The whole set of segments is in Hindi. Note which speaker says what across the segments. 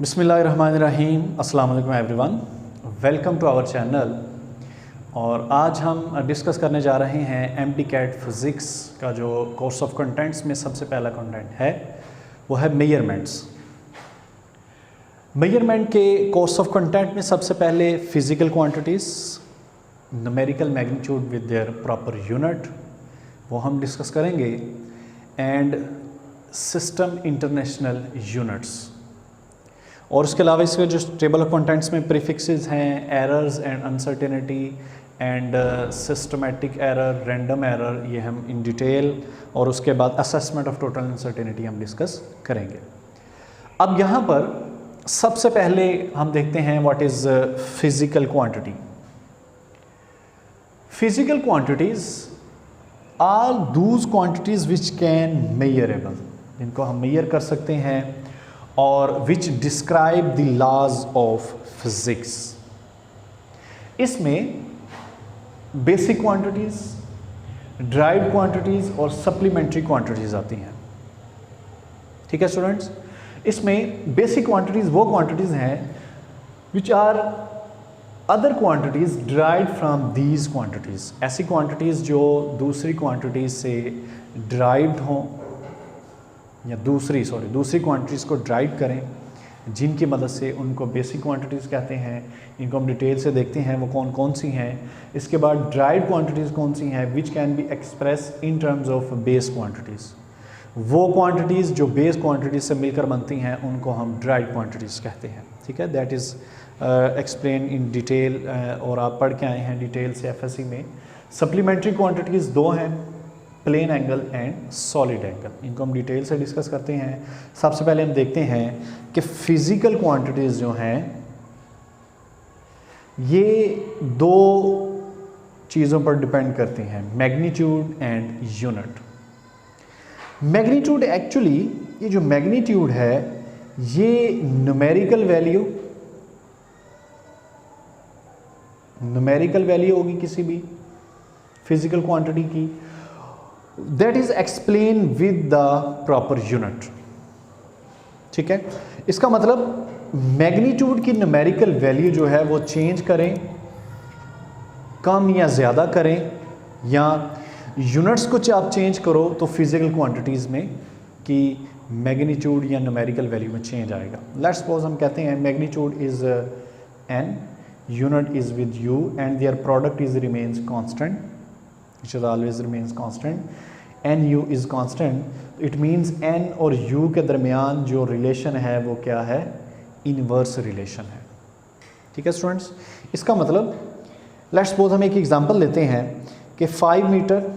Speaker 1: बिस्मिल्लाहिर्रहमानिर्रहीम। अस्सलाम वालेकुम everyone, welcome to our channel. और आज हम डिस्कस करने जा रहे हैं MD-CAT फिज़िक्स का जो कोर्स ऑफ कंटेंट्स में सबसे पहला कंटेंट है वो है मेजरमेंट्स। मेजरमेंट के कोर्स ऑफ कंटेंट में सबसे पहले physical quantities, numerical magnitude with their proper unit वो हम डिस्कस करेंगे, एंड सिस्टम इंटरनेशनल यूनिट्स। और उसके अलावा इसके जो टेबल ऑफ कंटेंट्स में प्रीफिक्सेस हैं, errors and uncertainty and systematic error, random error, ये हम इन डिटेल, और उसके बाद असेसमेंट ऑफ टोटल अनसर्टेनिटी हम डिस्कस करेंगे। अब यहाँ पर सबसे पहले हम देखते हैं what is physical quantity. Physical quantities are those quantities which can measurable, जिनको हम मेजर कर सकते हैं, और which describe the laws of physics. इसमें बेसिक क्वांटिटीज़, ड्राइव्ड क्वांटिटीज़ और सप्लीमेंट्री क्वांटिटीज़ आती हैं। ठीक है स्टूडेंट्स, इसमें बेसिक क्वांटिटीज़ वो क्वांटिटीज़ हैं which are other quantities derived from these quantities. ऐसी क्वांटिटीज़ जो दूसरी क्वांटिटीज़ से ड्राइव्ड हों या दूसरी क्वांटिटीज़ को ड्राइव करें, जिनकी मदद से उनको बेसिक क्वांटिटीज़ कहते हैं। इनको हम डिटेल से देखते हैं वो कौन कौन सी हैं। इसके बाद ड्राइव क्वांटिटीज़ कौन सी हैं which can be express in terms of base quantities. वो क्वांटिटीज़ जो बेस क्वांटिटीज़ से मिलकर बनती हैं उनको हम ड्राइव क्वांटिटीज़ कहते हैं। ठीक है, that is explain in detail, और आप पढ़ के आए हैं डिटेल से FSC में। सप्लीमेंट्री क्वांटिटीज़ दो हैं, plane angle and solid angle. इनको हम डिटेल से डिस्कस करते हैं। सबसे पहले हम देखते हैं कि फिजिकल क्वांटिटीज़ जो हैं ये दो चीज़ों पर डिपेंड करती हैं, magnitude and unit. Magnitude actually, ये जो मैग्नीट्यूड है ये न्यूमेरिकल वैल्यू होगी किसी भी फिजिकल क्वांटिटी की, that is explain with the proper unit. ठीक है, इसका मतलब मैग्नीट्यूड की न्यूमेरिकल वैल्यू जो है वो चेंज करें, कम या ज़्यादा करें, या यूनिट्स को आप चेंज करो तो फिजिकल क्वांटिटीज़ में कि मैग्नीट्यूड या न्यूमेरिकल वैल्यू में चेंज आएगा। लेट्स सपोज हम कहते हैं magnitude is n, unit is with u, and their product is remains constant, which always remains constant, n u is constant. It means n और u के दरमियान जो रिलेशन है वो क्या है, इनवर्स रिलेशन है। ठीक है स्टूडेंट्स, इसका मतलब लेट्स सपोज हम एक एग्जांपल लेते हैं कि 5 मीटर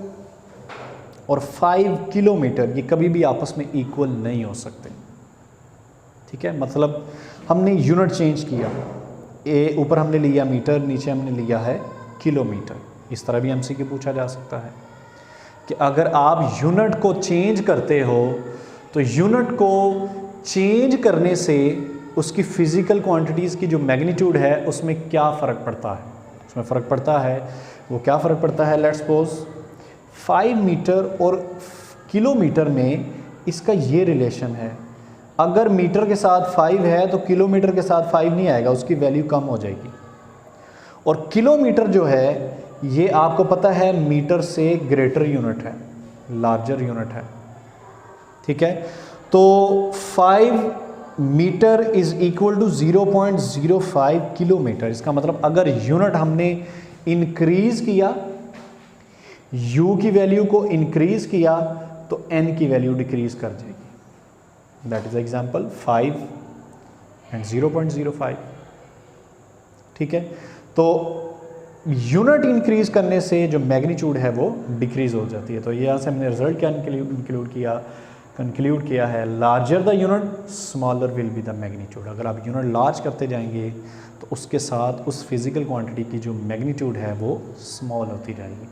Speaker 1: और 5 किलोमीटर ये कभी भी आपस में इक्वल नहीं हो सकते। ठीक है, मतलब हमने यूनिट चेंज किया, ऊपर हमने लिया मीटर, नीचे हमने लिया है किलोमीटर। इस तरह भी MCQ पूछा जा सकता है कि अगर आप यूनिट को चेंज करते हो तो यूनिट को चेंज करने से उसकी फ़िज़िकल क्वांटिटीज़ की जो मैग्नीट्यूड है उसमें क्या फ़र्क पड़ता है। उसमें फ़र्क पड़ता है, वो क्या फ़र्क पड़ता है, लेट्स सपोज 5 मीटर और किलोमीटर में इसका ये रिलेशन है। अगर मीटर के साथ 5 है तो किलोमीटर के साथ 5 नहीं आएगा, उसकी वैल्यू कम हो जाएगी। और किलोमीटर जो है ये आपको पता है मीटर से ग्रेटर यूनिट है, लार्जर यूनिट है। ठीक है, तो 5 metre is equal to 0.05 kilometre. इसका मतलब अगर यूनिट हमने इंक्रीज किया, u की वैल्यू को इंक्रीज किया तो n की वैल्यू डिक्रीज कर जाएगी। That is example 5 and 0.05। ठीक है, तो यूनिट इंक्रीज करने से जो मैग्नीट्यूड है वो डिक्रीज हो जाती है। तो यहाँ से हमने रिजल्ट क्या कंक्लूड किया है, larger the unit smaller will be the magnitude. अगर आप यूनिट लार्ज करते जाएंगे तो उसके साथ उस फिजिकल क्वांटिटी की जो मैग्नीट्यूड है वो स्मॉल होती जाएगी।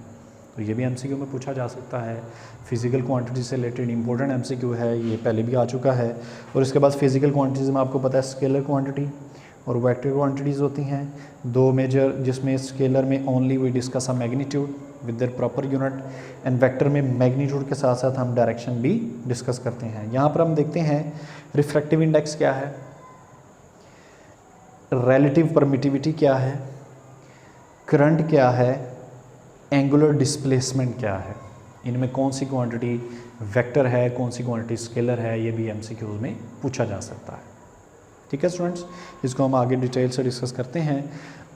Speaker 1: तो ये भी MCQ में पूछा जा सकता है। फिजिकल क्वांटिटी से रिलेटेड इंपॉर्टेंट MCQ है, ये पहले भी आ चुका है। और इसके बाद फिजिकल क्वांटिटीज़ में आपको पता है स्केलर क्वांटिटी और वेक्टर क्वांटिटीज़ होती हैं, दो मेजर, जिसमें स्केलर में only we discuss a magnitude with their proper unit, and vector में मैग्नीट्यूड के साथ साथ हम डायरेक्शन भी डिस्कस करते हैं। यहाँ पर हम देखते हैं रिफ्रैक्टिव इंडेक्स क्या है, रिलेटिव परमिटिविटी क्या है, करंट क्या है, एंगुलर डिस्प्लेसमेंट क्या है, इनमें कौन सी क्वांटिटी वेक्टर है, कौन सी क्वांटिटी स्केलर है, ये भी एमसीक्यूज में पूछा जा सकता है। ठीक है स्टूडेंट्स, इसको हम आगे डिटेल से डिस्कस करते हैं।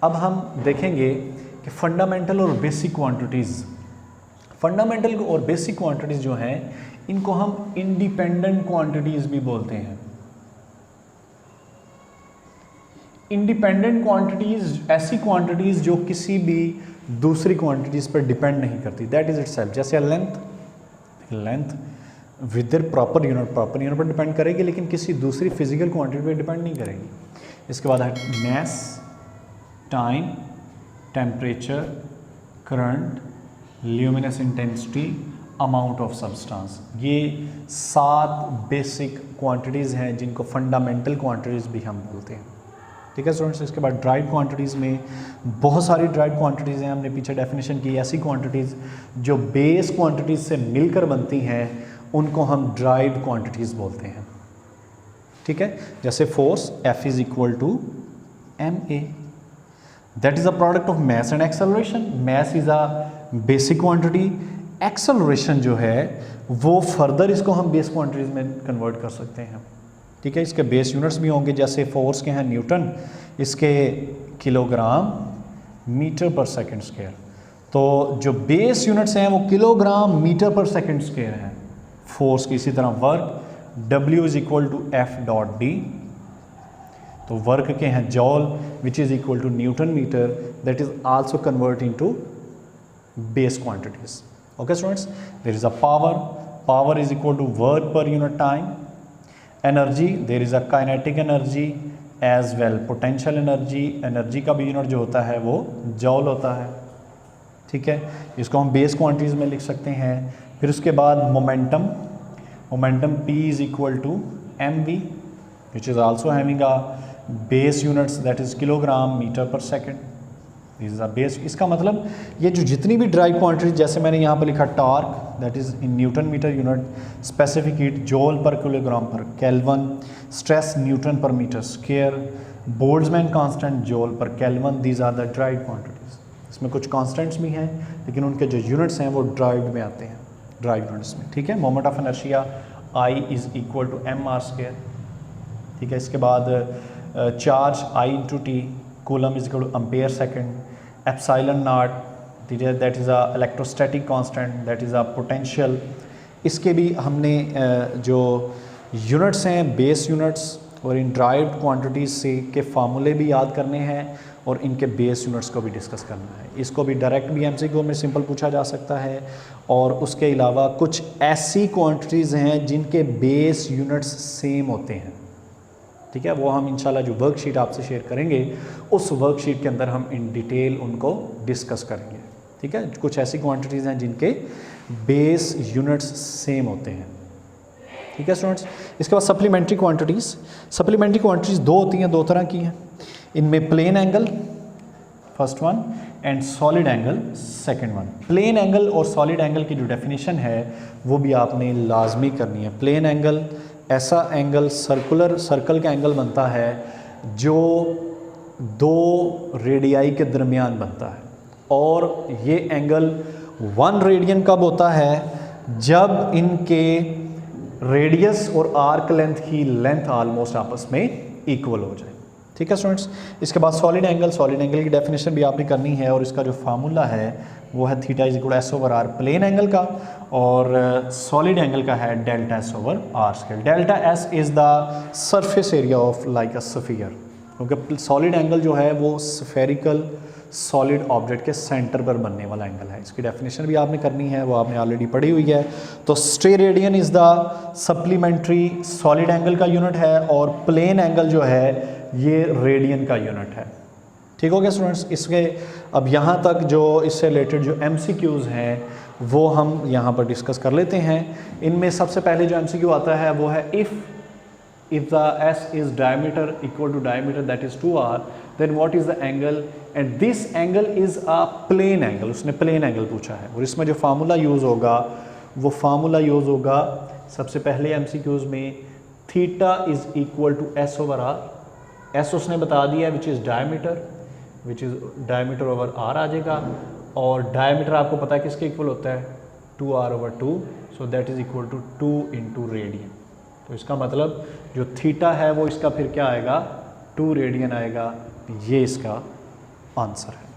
Speaker 1: अब हम देखेंगे कि फंडामेंटल और बेसिक क्वांटिटीज़, फंडामेंटल और बेसिक क्वांटिटीज़ जो हैं इनको हम इंडिपेंडेंट क्वांटिटीज़ भी बोलते हैं। इंडिपेंडेंट क्वांटिटीज़ ऐसी क्वांटिटीज़ जो किसी भी दूसरी क्वांटिटीज़ पर डिपेंड नहीं करती, दैट इज इटसेल्फ। जैसे length with their proper unit पर डिपेंड करेगी, लेकिन किसी दूसरी फिजिकल क्वांटिटी पर डिपेंड नहीं करेगी। इसके बाद है mass, time, temperature, current, luminous intensity, amount of substance. ये 7 बेसिक क्वांटिटीज़ हैं जिनको फंडामेंटल क्वांटिटीज़ भी हम बोलते हैं। ठीक है स्टूडेंट्स, इसके बाद ड्राइव क्वांटिटीज़ में बहुत सारी ड्राइव क्वांटिटीज़ हैं। हमने पीछे डेफिनेशन की, ऐसी क्वांटिटीज़ जो बेस क्वांटिटीज़ से मिलकर बनती हैं उनको हम ड्राइव क्वांटिटीज़ बोलते हैं। ठीक है, जैसे force F is equal to ma, that is a product of mass and acceleration. Mass is a basic quantity, acceleration जो है वो फर्दर इसको हम बेस क्वांटिटीज़ में कन्वर्ट कर सकते हैं। ठीक है, इसके बेस यूनिट्स भी होंगे, जैसे फोर्स के हैं न्यूटन, इसके kilogram metre per second square. तो जो बेस यूनिट्स हैं वो kilogram metre per second square हैं फोर्स की। इसी तरह work W is equal to F dot D, तो वर्क के हैं joule which is equal to newton metre, that is also convert into base quantities. Okay students, there is a power is equal to work per unit time. Energy, there is a kinetic energy as well potential energy. Energy का भी यूनिट जो होता है वो जॉल होता है। ठीक है, इसको हम बेस क्वांटिटीज़ में लिख सकते हैं। फिर उसके बाद momentum P is equal to mv which is also having a base units that is kilogram metre per second. This is a base. इसका मतलब ये जो जितनी भी ड्राइव क्वांटिटी, जैसे मैंने यहाँ पर लिखा torque that is in newton metre unit, specific heat joule per kilogram per kelvin, stress newton per metre square, Boltzmann constant joule per kelvin, these are the derived quantities. इसमें कुछ कांस्टेंट्स भी हैं लेकिन उनके जो यूनिट्स हैं वो ड्राइव में आते हैं, ड्राइव यूनिट्स में। ठीक है, moment of inertia I is equal to mr square. ठीक है, इसके बाद charge I into T, coulomb is equal to ampere second, epsilon naught that is a electrostatic constant, that is a potential. इसके भी हमने जो यूनिट्स हैं बेस यूनिट्स और इन ड्राइव्ड क्वांटिटीज़ से के फार्मूले भी याद करने हैं और इनके बेस यूनिट्स को भी डिस्कस करना है। इसको भी डायरेक्ट भी एमसीक्यू में सिंपल पूछा जा सकता है, और उसके अलावा कुछ ऐसी क्वांटिटीज़ हैं जिनके बेस यूनिट्स सेम होते हैं। ठीक है, वो हम इंशाल्लाह जो वर्कशीट आपसे शेयर करेंगे उस वर्कशीट के अंदर हम इन डिटेल उनको डिस्कस करेंगे। ठीक है, कुछ ऐसी क्वांटिटीज़ हैं जिनके बेस यूनिट्स सेम होते हैं। ठीक है स्टूडेंट्स, इसके बाद सप्लीमेंट्री क्वांटिटीज़ दो होती हैं, दो तरह की हैं। इनमें plane angle first one and solid angle second one. Plane angle और सॉलिड एंगल की जो डेफिनेशन है वो भी आपने लाजमी करनी है। प्लेन एंगल ऐसा एंगल सर्कल का एंगल बनता है जो दो रेडियाई के दरमियान बनता है, और ये एंगल 1 रेडियन कब होता है, जब इनके रेडियस और आर्क लेंथ की लेंथ ऑलमोस्ट आपस में इक्वल हो जाए। ठीक है स्टूडेंट्स, इसके बाद सॉलिड एंगल की डेफिनेशन भी आपने करनी है, और इसका जो फार्मूला है वो है theta is equal S over R plane angle का, और सॉलिड एंगल का है delta S over R square. Delta S is the surface area of like a sphere, क्योंकि सॉलिड एंगल जो है वो स्फेरिकल सॉलिड ऑब्जेक्ट के सेंटर पर बनने वाला एंगल है। इसकी डेफिनेशन भी आपने करनी है, वो आपने ऑलरेडी पढ़ी हुई है। तो steradian is the supplementary solid angle का यूनिट है, और प्लेन एंगल जो है ये रेडियन का यूनिट है। ठीक हो गया स्टूडेंट्स। इसके अब यहाँ तक जो इससे रिलेटेड जो MCQs हैं वो हम यहाँ पर डिस्कस कर लेते हैं। इनमें सबसे पहले जो MCQ आता है वो है if the S is diameter equal to diameter that is 2r, then what is the angle, and this angle is a plane angle। उसने प्लेन एंगल पूछा है, और इसमें जो फार्मूला यूज़ होगा वो फार्मूला यूज़ होगा सबसे पहले MCQs में theta is equal to S over R. S उसने बता दिया which is diameter, which is diameter over R आ जाएगा, और डायमीटर आपको पता है किसके इक्वल होता है 2r/2, so that is equal to 2 into radian. तो इसका मतलब जो थीटा है वो इसका फिर क्या आएगा 2 रेडियन आएगा, ये इसका आंसर है।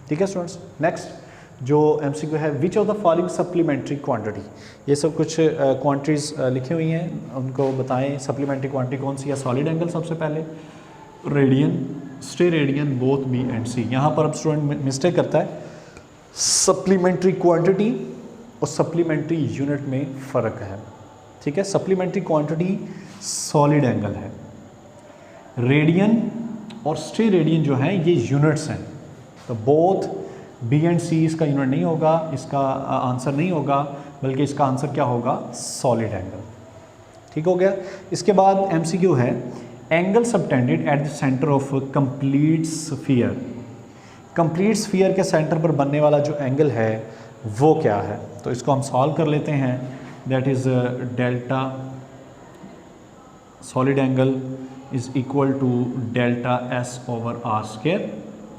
Speaker 1: ठीक है स्टूडेंट्स। नेक्स्ट जो एमसीक्यू है, which of the following supplementary quantity, ये सब कुछ क्वांटिटीज लिखी हुई हैं, उनको बताएं सप्लीमेंट्री क्वांटिटी कौन सी है। सॉलिड एंगल सबसे पहले, radian, steradian, both B and C. यहाँ पर अब स्टूडेंट मिस्टेक करता है, सप्लीमेंट्री क्वांटिटी और सप्लीमेंट्री यूनिट में फ़र्क है। ठीक है, सप्लीमेंट्री क्वांटिटी सॉलिड एंगल है, रेडियन और स्टे रेडियन जो है ये यूनिट्स हैं, तो बोथ बी एंड सी इसका यूनिट नहीं होगा, इसका आंसर नहीं होगा, बल्कि इसका आंसर क्या होगा सॉलिड एंगल। ठीक हो गया। इसके बाद एमसीक्यू है, angle subtended at the centre of complete sphere. Complete sphere के सेंटर पर बनने वाला जो एंगल है वो क्या है, तो इसको हम सॉल्व कर लेते हैं। That is delta solid angle is equal to delta S over R square,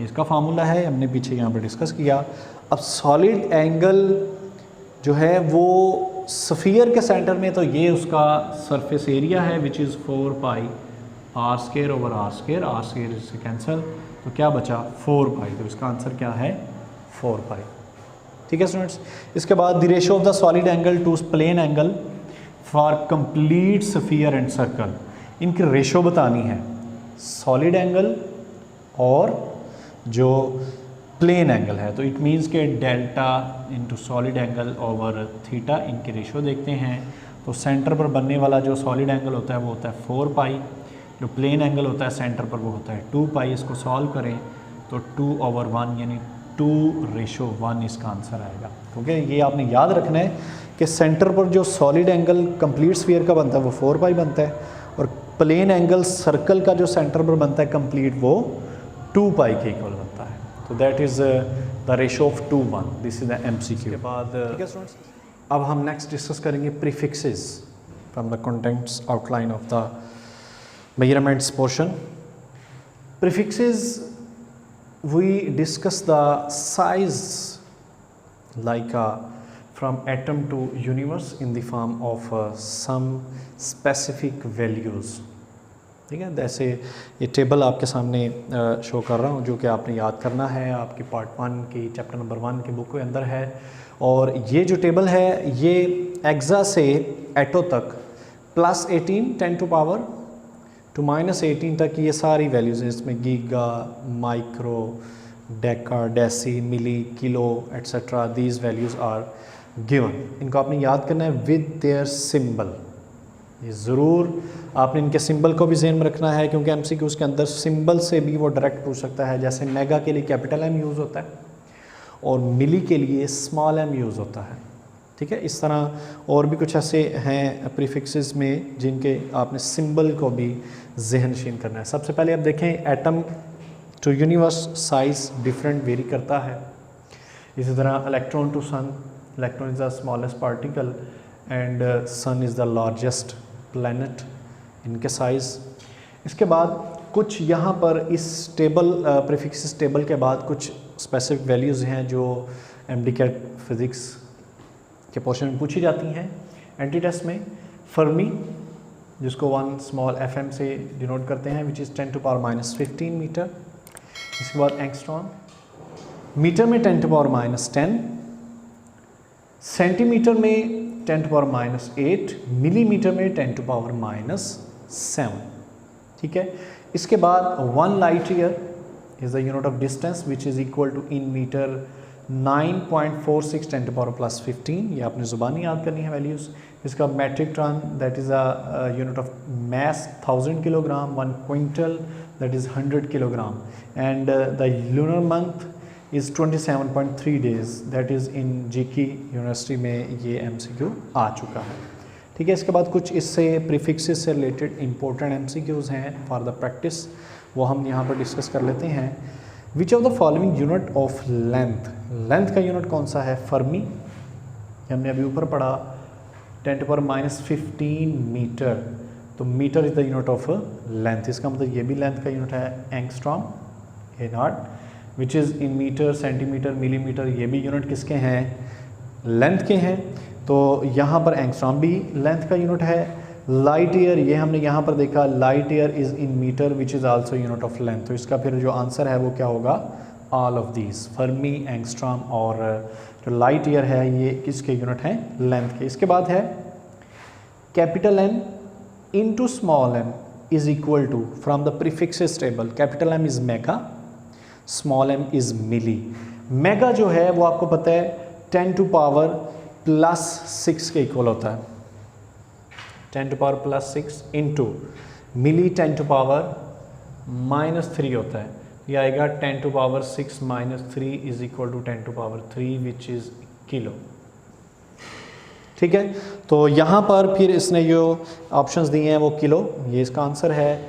Speaker 1: इसका फार्मूला है, हमने पीछे यहाँ पर डिस्कस किया। अब सॉलिड एंगल जो है वो स्फीयर के सेंटर में, तो ये उसका सरफेस एरिया है which is 4 pi R square over R square, R square इससे कैंसिल, तो क्या बचा 4 पाई, तो इसका आंसर क्या है 4 पाई। ठीक है स्टूडेंट्स। इसके बाद the ratio of the solid angle to plane angle for complete sphere and circle, इनकी रेशियो बतानी है, सॉलिड एंगल और जो प्लेन एंगल है, तो इट मीन्स के delta into solid angle over theta, इनकी रेशियो देखते हैं। तो सेंटर पर बनने वाला जो सॉलिड एंगल होता है वो होता है 4 पाई, जो प्लेन एंगल होता है सेंटर पर वो होता है 2 पाई। इसको सॉल्व करें तो 2/1 यानी 2:1 इसका आंसर आएगा। क्योंकि ये आपने याद रखना है कि सेंटर पर जो सॉलिड एंगल कंप्लीट स्फीयर का बनता है वो 4 पाई बनता है, और प्लेन एंगल सर्कल का जो सेंटर पर बनता है कंप्लीट वो 2 पाई के इक्वल बनता है। तो that is the ratio of 2:1। This is the MCQ. के बाद ठीक है स्टूडेंट्स, अब हम नेक्स्ट डिस्कस करेंगे prefixes from the contents outline of the measurements portion. Prefixes we discuss the size like from atom to universe in the form of some specific values. ठीक है, जैसे ये टेबल आपके सामने शो कर रहा हूँ, जो कि आपने याद करना है, आपकी पार्ट 1 की चैप्टर नंबर 1 की बुक के अंदर है। और ये जो टेबल है ये एक्सा से एटो तक +18 10 टू पावर टू -18 तक ये सारी वैल्यूज़ हैं। इसमें giga, micro, deca, deci, milli, kilo etcetera, these values are given. इनको आपने याद करना है विद देयर सिंबल। ये ज़रूर आपने इनके सिंबल को भी ज़हन में रखना है, क्योंकि एमसीक्यूज़ के अंदर सिंबल से भी वो डायरेक्ट पूछ सकता है। जैसे मेगा के लिए कैपिटल M यूज़ होता है और मिली के लिए स्मॉल m यूज़ होता है। ठीक है, इस तरह और भी कुछ ऐसे हैं प्रीफिक्सेस में जिनके आपने सिंबल को भी ज़हनशीन करना है। सबसे पहले आप देखें, atom to universe size different vary करता है। इसी तरह electron to sun, electron is the smallest particle and sun is the largest planet, इनके साइज़। इसके बाद कुछ यहाँ पर इस टेबल प्रीफिक्सेस टेबल के बाद कुछ स्पेसिफिक वैल्यूज़ हैं जो MD-CAT फिज़िक्स के पोर्शन में पूछी जाती हैं। एंटी टेस्ट में फर्मी, जिसको 1 स्मॉल fm से डिनोट करते हैं, विच इज़ 10⁻⁻15 मीटर। इसके बाद एंगस्ट्रॉन, मीटर में 10⁻⁻10, सेंटीमीटर में 10⁻⁻8, मिलीमीटर में 10⁻⁻7। ठीक है, इसके बाद 1 light year is the unit of distance which is equal to in metre 9.46 10⁻+15। ये आपने ज़ुबानी याद करनी है वैल्यूज़। इसका metric ton that is a unit of mass 1000 kilogram, 1 quintal that is 100 kilogram, and the lunar month is 27.3 days that is in जीकी यूनिवर्सिटी में ये MCQ आ चुका है। ठीक है, इसके बाद कुछ इससे प्रीफिक्सेस से रिलेटेड इंपॉर्टेंट MCQs हैं फॉर द प्रैक्टिस, वो हम यहाँ पर डिस्कस कर लेते हैं। Which of the following unit of length, length का यूनिट कौन सा है? फर्मी, हमने अभी ऊपर पढ़ा 10⁻15 मीटर, तो तो metre is the unit of length, इसका मतलब ये भी लेंथ का यूनिट है angstrom A naught, which is in metre, centimetre, millimetre, ये भी यूनिट किसके हैं, लेंथ के हैं। तो यहाँ पर एंगस्ट्रॉम भी लेंथ का यूनिट है। लाइट ईयर, ये हमने यहाँ पर देखा, light year is in metre which is also unit of length. तो इसका फिर जो आंसर है वो क्या होगा, all of these, fermi, angstrom और जो लाइट ईयर है ये किसके यूनिट हैं, लेंथ के। इसके बाद है capital M into small M is equal to, from the prefixes table, capital M is mega, small M is milli. Mega जो है वो आपको पता है 10 टू पावर प्लस 6 के इक्वल होता है, 10 to power plus 6 into milli 10 to power -3 होता है, ये आएगा 10 to power 6 -3 is equal to 10 to power 3 which is kilo. ठीक है, तो यहाँ पर फिर इसने जो ऑप्शंस दिए हैं वो किलो, ये इसका आंसर है।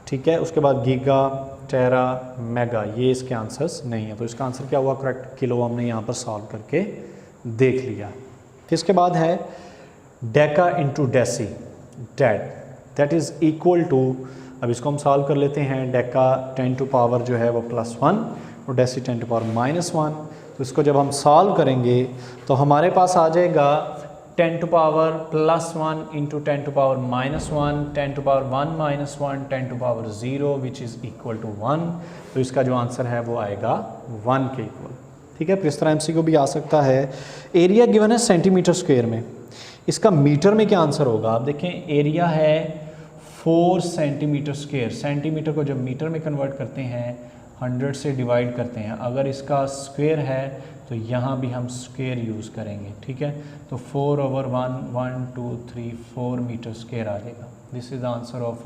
Speaker 1: ठीक है, उसके बाद गीगा, टेरा, मेगा, ये इसके आंसर्स नहीं है। तो इसका आंसर क्या हुआ करेक्ट, किलो हमने यहाँ पर सॉल्व करके देख लिया। इसके बाद है deca into deci, that is equal to, अब इसको हम सॉल्व कर लेते हैं। डेका 10 टू पावर जो है वो +1 और डेसी 10 टू पावर -1। तो इसको जब हम सॉल्व करेंगे तो हमारे पास आ जाएगा 10 to power +1 into 10 to power -1, 10 to power 1 -1, 10 to power 0 which is equal to 1। तो इसका जो आंसर है वो आएगा 1 के इक्वल। ठीक है, फिर इस तरह एमसीक्यू भी आ सकता है। एरिया गिवन है सेंटीमीटर स्क्वायर में, इसका मीटर में क्या आंसर होगा। आप देखें एरिया है 4 सेंटीमीटर स्क्वायर, सेंटीमीटर को जब मीटर में कन्वर्ट करते हैं 100 से डिवाइड करते हैं, अगर इसका स्क्वायर है तो यहाँ भी हम स्क्वायर यूज़ करेंगे। ठीक है, तो 4/1 1 2 3 4 मीटर स्क्वायर आ जाएगा। This is the answer of,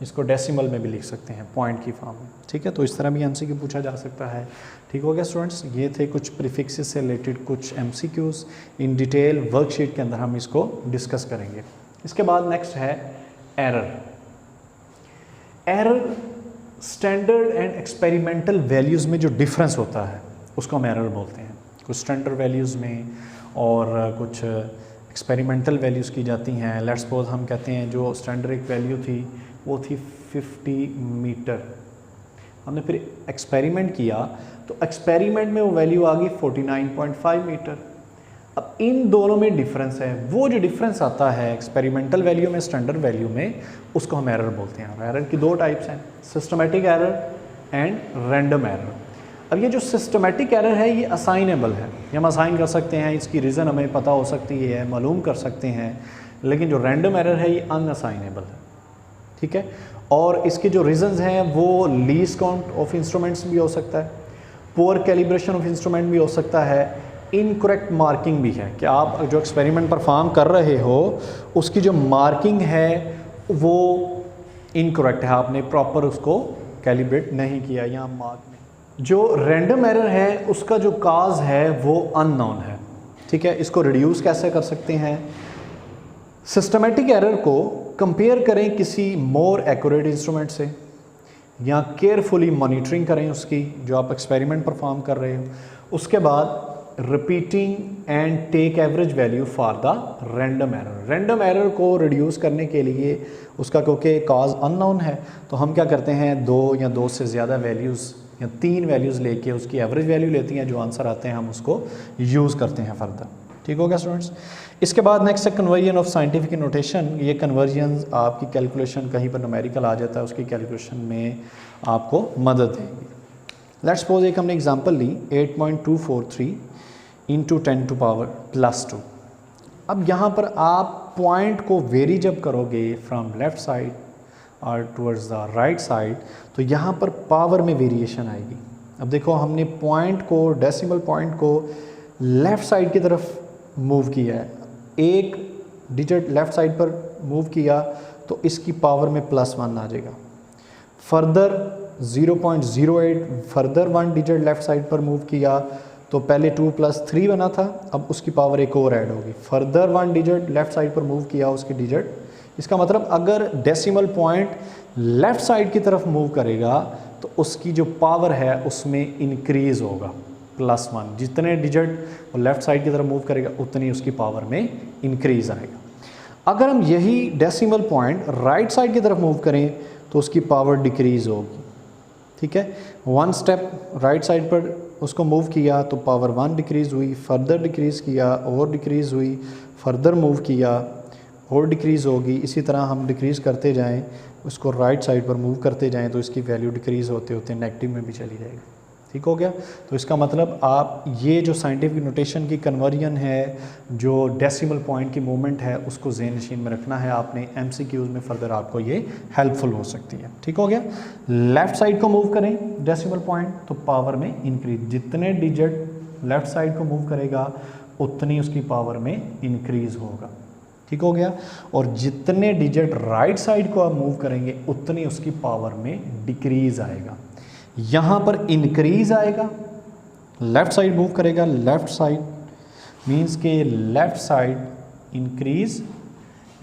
Speaker 1: इसको डेसिमल में भी लिख सकते हैं, पॉइंट की फॉर्म में। ठीक है, तो इस तरह भी एमसीक्यू पूछा जा सकता है। ठीक हो गया स्टूडेंट्स, ये थे कुछ प्रीफिक्सेस से रिलेटेड कुछ एमसीक्यूज़, इन डिटेल वर्कशीट के अंदर हम इसको डिस्कस करेंगे। इसके बाद नेक्स्ट है error. Error standard and experimental values में जो डिफरेंस होता है उसको हम एरर बोलते हैं। कुछ स्टैंडर्ड वैल्यूज़ में और कुछ एक्सपेरिमेंटल वैल्यूज़ की जाती हैं। लेट्स सपोज हम कहते हैं जो स्टैंडर्ड एक वैल्यू थी वो थी 50 मीटर, हमने फिर एक्सपेरिमेंट किया तो एक्सपेरिमेंट में वो वैल्यू आ गई 49.5 मीटर। अब इन दोनों में डिफरेंस है, वो जो डिफरेंस आता है एक्सपेरिमेंटल वैल्यू में स्टैंडर्ड वैल्यू में, उसको हम एरर बोलते हैं। एरर की 2 टाइप्स हैं, systematic error and random error. अब ये जो सिस्टमेटिक एरर है ये असाइनेबल है, ये हम असाइन कर सकते हैं, इसकी रीज़न हमें पता हो सकती है, मालूम कर सकते हैं। लेकिन जो रैंडम एरर है ये अनअसाइनेबल है। ठीक है, और इसके जो रीज़न्स हैं वो लीस्ट काउंट ऑफ इंस्ट्रूमेंट्स भी हो सकता है, पुअर कैलिब्रेशन ऑफ इंस्ट्रूमेंट भी हो सकता है, इनकरेक्ट मार्किंग भी है कि आप जो एक्सपेरिमेंट परफॉर्म कर रहे हो उसकी जो मार्किंग है वो इनकरेक्ट है, आपने प्रॉपर उसको कैलिब्रेट नहीं किया या मार्क नहीं। जो रैंडम एरर है उसका जो काज है वो अननोन है। ठीक है, इसको रिड्यूस कैसे कर सकते हैं, सिस्टमेटिक एरर को कंपेयर करें किसी मोर एक्यूरेट इंस्ट्रूमेंट से या केयरफुली मॉनिटरिंग करें उसकी जो आप एक्सपेरिमेंट परफॉर्म कर रहे हो। उसके बाद repeating and take average value for the random error. Random error को रिड्यूस करने के लिए उसका क्योंकि काज अननोन है तो हम क्या करते हैं 2 या 2 से ज़्यादा वैल्यूज़ या 3 वैल्यूज़ लेके उसकी एवरेज वैल्यू लेती हैं, जो आंसर आते हैं हम उसको यूज़ करते हैं फर्दर। ठीक हो गया स्टूडेंट्स। इसके बाद नेक्स्ट है कन्वर्जन ऑफ साइंटिफिक नोटेशन। ये कन्वर्जन आपकी कैलकुलेशन कहीं पर न्यूमेरिकल आ जाता है उसकी कैलकुलेशन में आपको मदद देगी। लेट्स सपोज एक हमने एग्जांपल ली 8.243 इंटू 10 टू पावर +2। अब यहाँ पर आप पॉइंट को वेरी जब करोगे फ्रॉम लेफ़्ट साइड और टुवर्ड्स द राइट साइड तो यहाँ पर पावर में वेरिएशन आएगी। अब देखो हमने पॉइंट को, डेसिमल पॉइंट को लेफ़्ट साइड की तरफ मूव किया है, एक डिजिट लेफ़्ट साइड पर मूव किया तो इसकी पावर में +1 आ जाएगा। Further 0.08 further 1 digit left side पर मूव किया तो पहले 2 + 3 बना था, अब उसकी पावर एक और ऐड होगी। फर्दर 1 डिजिट लेफ़्ट साइड पर मूव किया उसकी डिजिट, इसका मतलब अगर डेसिमल पॉइंट लेफ़्ट साइड की तरफ मूव करेगा तो उसकी जो पावर है उसमें इंक्रीज़ होगा +1। जितने डिजिट वो लेफ़्ट साइड की तरफ मूव करेगा उतनी उसकी पावर में इंक्रीज़ आएगा। अगर हम यही डेसिमल पॉइंट राइट साइड की तरफ मूव करें तो उसकी पावर डिक्रीज़ होगी, ठीक है। 1 स्टेप राइट साइड पर उसको मूव किया तो पावर 1 डिक्रीज़ हुई, फर्दर डिक्रीज़ किया और डिक्रीज़ हुई, फर्दर मूव किया और डिक्रीज़ होगी। इसी तरह हम डिक्रीज़ करते जाएं, उसको राइट साइड पर मूव करते जाएं तो इसकी वैल्यू डिक्रीज़ होते होते नेगेटिव में भी चली जाएगी, ठीक हो गया। तो इसका मतलब आप ये जो साइंटिफिक नोटेशन की कन्वर्जन है, जो डेसिमल पॉइंट की मूवमेंट है, उसको ज़हन नशीन में रखना है आपने। MCQs में फर्दर आपको ये हेल्पफुल हो सकती है, ठीक हो गया। लेफ़्ट साइड को मूव करें डेसिमल पॉइंट तो पावर में इंक्रीज, जितने डिजिट लेफ़्ट साइड को मूव करेगा उतनी उसकी पावर में इंक्रीज़ होगा, ठीक हो गया। और जितने डिजिट राइट साइड को आप मूव करेंगे उतनी उसकी पावर में डिक्रीज़ आएगा। यहाँ पर इंक्रीज आएगा, लेफ़्ट साइड मूव करेगा, लेफ़्ट साइड मीन्स के left side increase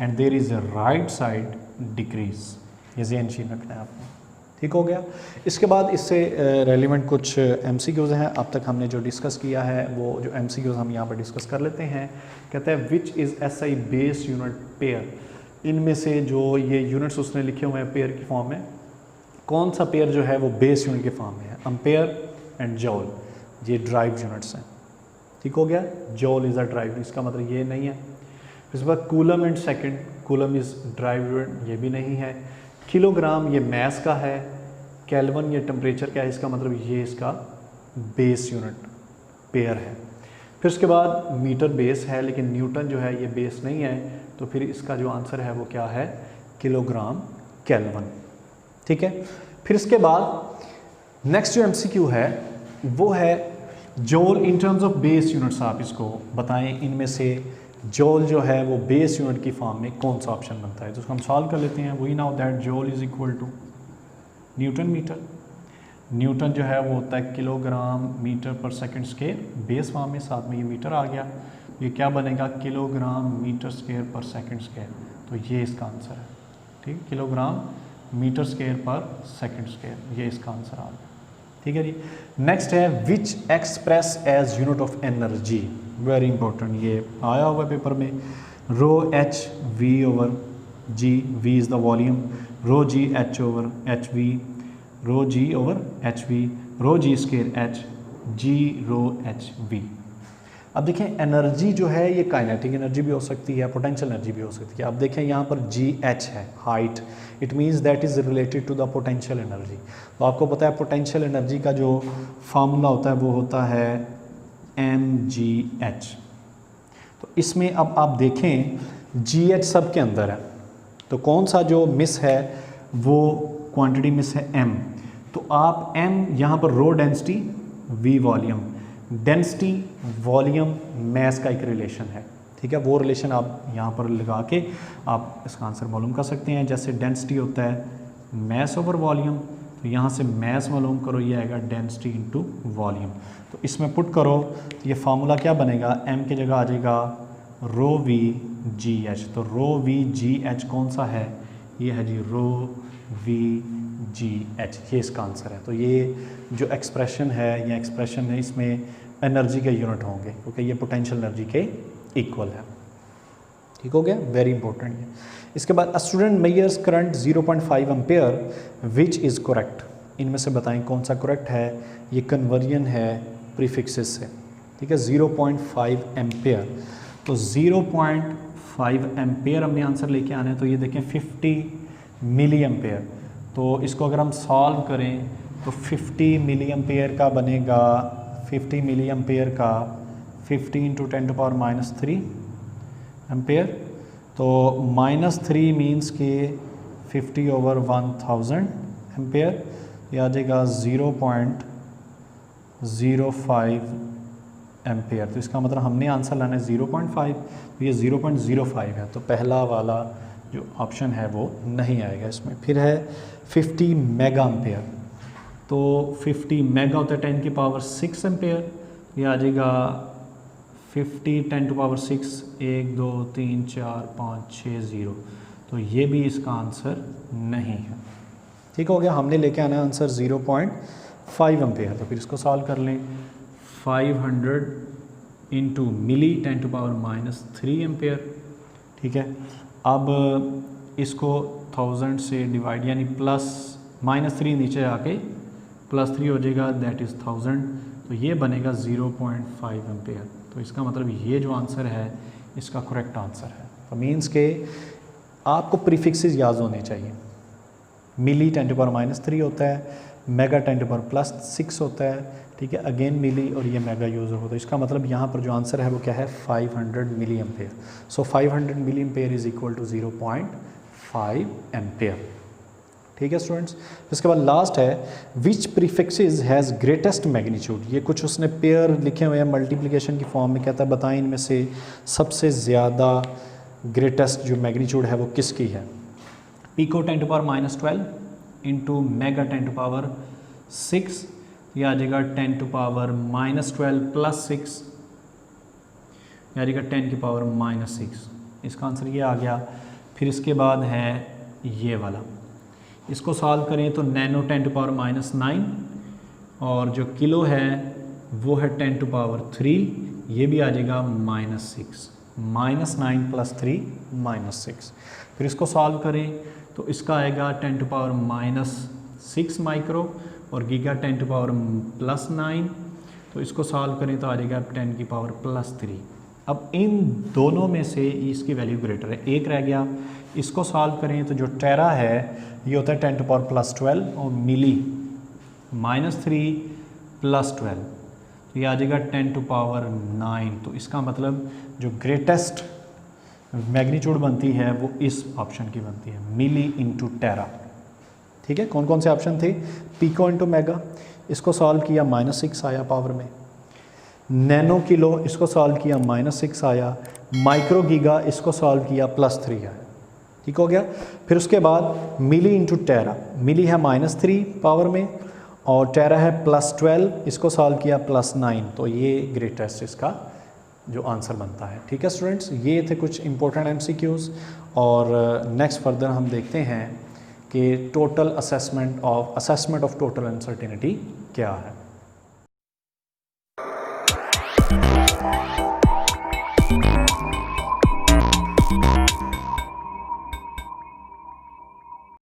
Speaker 1: and there is a right side decrease. ये ज़हन नशीन रखना है आपने, ठीक हो गया। इसके बाद इससे रेलिवेंट कुछ MCQs हैं। अब तक हमने जो डिस्कस किया है वो जो MCQs हम यहाँ पर डिस्कस कर लेते हैं। कहते हैं which is SI base unit pair. इनमें से जो ये यूनिट्स उसने लिखे हुए हैं पेयर की फॉर्म में, कौन सा पेयर जो है वो बेस यूनिट के फॉर्म में है। एम्पेयर एंड जॉल, ये ड्राइव यूनिट्स हैं, ठीक हो गया। जॉल इज़ अ ड्राइव, इसका मतलब ये नहीं है। इसके बाद coulomb and second, coulomb is drive unit, ये भी नहीं है। किलोग्राम ये मैस का है, केल्विन ये टेम्परेचर का है, इसका मतलब ये इसका बेस यूनिट पेयर है। फिर उसके बाद मीटर बेस है, लेकिन न्यूटन जो है ये बेस नहीं है, तो फिर इसका जो आंसर है वो क्या है, किलोग्राम केल्विन, ठीक है। फिर इसके बाद नेक्स्ट जो MCQ है वो है जॉल in terms of base units. आप इसको बताएं इनमें से जॉल जो है वो बेस यूनिट की फॉर्म में कौन सा ऑप्शन बनता है। तो उसको हम सॉल्व कर लेते हैं। We know that joule is equal to newton metre. Newton जो है वो होता है kilogram metre per second square, base form में, साथ में ये मीटर आ गया। ये क्या बनेगा, किलोग्राम मीटर स्क्वायर पर सेकंड स्क्वायर। तो ये इसका आंसर है, ठीक, किलोग्राम मीटर स्क्वायर पर सेकंड स्क्वायर, ये इसका आंसर आ गया, ठीक है जी। नेक्स्ट है which express as unit of energy. Very important, ये आया हुआ पेपर में। Rho H V over G, V is the volume, rho G H over H V, rho G over H V, rho G square H, G rho H V. अब देखें एनर्जी जो है ये काइनेटिक एनर्जी भी हो सकती है, पोटेंशियल एनर्जी भी हो सकती है। अब देखें यहाँ पर GH है, height, it means that is related to the potential energy. तो आपको पता है पोटेंशियल एनर्जी का जो फार्मूला होता है वो होता है mgh। तो इसमें अब आप देखें GH सब के अंदर है, तो कौन सा जो मिस है वो क्वांटिटी मिस है m। तो आप m यहाँ पर rho density, v volume, density volume mass का एक रिलेशन है, ठीक है। वो रिलेशन आप यहाँ पर लगा के आप इसका आंसर मालूम कर सकते हैं। जैसे डेंसिटी होता है मैस ओवर वॉल्यूम, तो यहाँ से मैस मालूम करो, ये आएगा डेंसिटी इनटू वॉल्यूम। तो इसमें पुट करो तो ये फार्मूला क्या बनेगा, m की जगह आ जाएगा रो वी जी एच। तो रो वी जी एच कौन सा है, ये है जी रो वी जी एच, ये इसका आंसर है। तो ये जो एक्सप्रेशन है, ये एक्सप्रेशन है, इसमें एनर्जी के यूनिट होंगे क्योंकि ये पोटेंशियल एनर्जी के इक्वल है, ठीक हो गया। वेरी इंपॉर्टेंट है। इसके बाद a student measures current 0.5 ampere which is correct. इनमें से बताएं कौन सा करेक्ट है। ये कन्वर्जन है प्रीफिक्सेस से, ठीक है। 0.5 एम्पेयर, तो 0.5 एम्पेयर हमने आंसर लेके आना है। तो ये देखें 50 मिली एम्पेयर, तो इसको अगर हम सॉल्व करें तो 50 मिली एम्पेयर का बनेगा, 50 मिली एम्पेयर का 50 इंटू 10⁻³ एम्पेयर। तो -3 मीन्स कि 50 ओवर 1000 एम्पेयर, ये आ जाएगा 0.05 एम्पेयर। तो इसका मतलब हमने आंसर लाना है 0.5, तो ये 0.05 है। तो पहला वाला जो ऑप्शन है वो नहीं आएगा इसमें। फिर है 50 मेगा एम्पेयर, तो 50 मेगा होता है 10⁻6 एम्पेयर, ये आ जाएगा 50 10⁻6, 1 2 3 4 5 6 0। तो ये भी इसका आंसर नहीं है, ठीक हो गया। हमने लेके आना है आंसर 0.5 एम्पेयर। तो फिर इसको सॉल्व कर लें। 500 इंटू मिली 10⁻³ एम्पेयर, ठीक है। अब इसको 1000 से डिवाइड यानी -3 नीचे आके +3 हो जाएगा, दैट इज़ 1000, तो ये बनेगा 0.5 एम्पेयर। तो इसका मतलब ये जो आंसर है इसका करेक्ट आंसर है। तो मीन्स के आपको प्रीफिक्सेस याद होने चाहिए। मिली 10⁻³ होता है, मेगा 10⁻+6 होता है, ठीक है, अगेन मिली और ये मेगा यूज़ होता है। इसका मतलब यहाँ पर जो आंसर है वो क्या है, 500 milli ampere. So 500 milli ampere is equal to 0.5 ampere. ठीक है स्टूडेंट्स। इसके बाद लास्ट है which prefixes has greatest magnitude. ये कुछ उसने पेयर लिखे हुए हैं मल्टीप्लिकेशन की फॉर्म में, कहता है बताएं इनमें से सबसे ज़्यादा ग्रेटेस्ट जो मैग्नीट्यूड है वो किसकी है। पिको 10⁻12 इंटू मेगा 10⁻6, ये आ जाएगा 10⁻12 + 6, ये आ जाएगा 10⁻6। इसका आंसर ये आ गया। फिर इसके बाद है ये वाला, इसको सॉल्व करें तो नैनो 10⁻9 और जो किलो है वो है 10⁻3, ये भी आ जाएगा -6, -9 + 3 -6। फिर इसको सॉल्व करें तो इसका आएगा 10⁻6 माइक्रो और गीगा 10⁻+9, तो इसको सॉल्व करें तो आ जाएगा 10⁻+3। अब इन दोनों में से इसकी वैल्यू ग्रेटर है, एक रह गया। इसको सॉल्व करें तो जो टेरा है ये होता है 10⁻+12 और मिली -3 + 12, तो ये आ जाएगा 10⁻9। तो इसका मतलब जो ग्रेटेस्ट मैग्नीट्यूड बनती है वो इस ऑप्शन की बनती है, मिली इंटू टेरा। ठीक है, कौन कौन से ऑप्शन थे, पिको इंटू मेगा, इसको सॉल्व किया -6 आया पावर में, नैनो किलो इसको सॉल्व किया -6 आया, माइक्रो गीगा इसको सॉल्व किया +3 आया। ठीक हो गया। फिर उसके बाद मिली इंटू टेरा, मिली है -3 पावर में और टेरा है +12, इसको सॉल्व किया +9, तो ये ग्रेटेस्ट इसका जो आंसर बनता है। ठीक है स्टूडेंट्स, ये थे कुछ इंपॉर्टेंट MCQs और नेक्स्ट फर्दर हम देखते हैं कि total assessment of total uncertainty क्या है।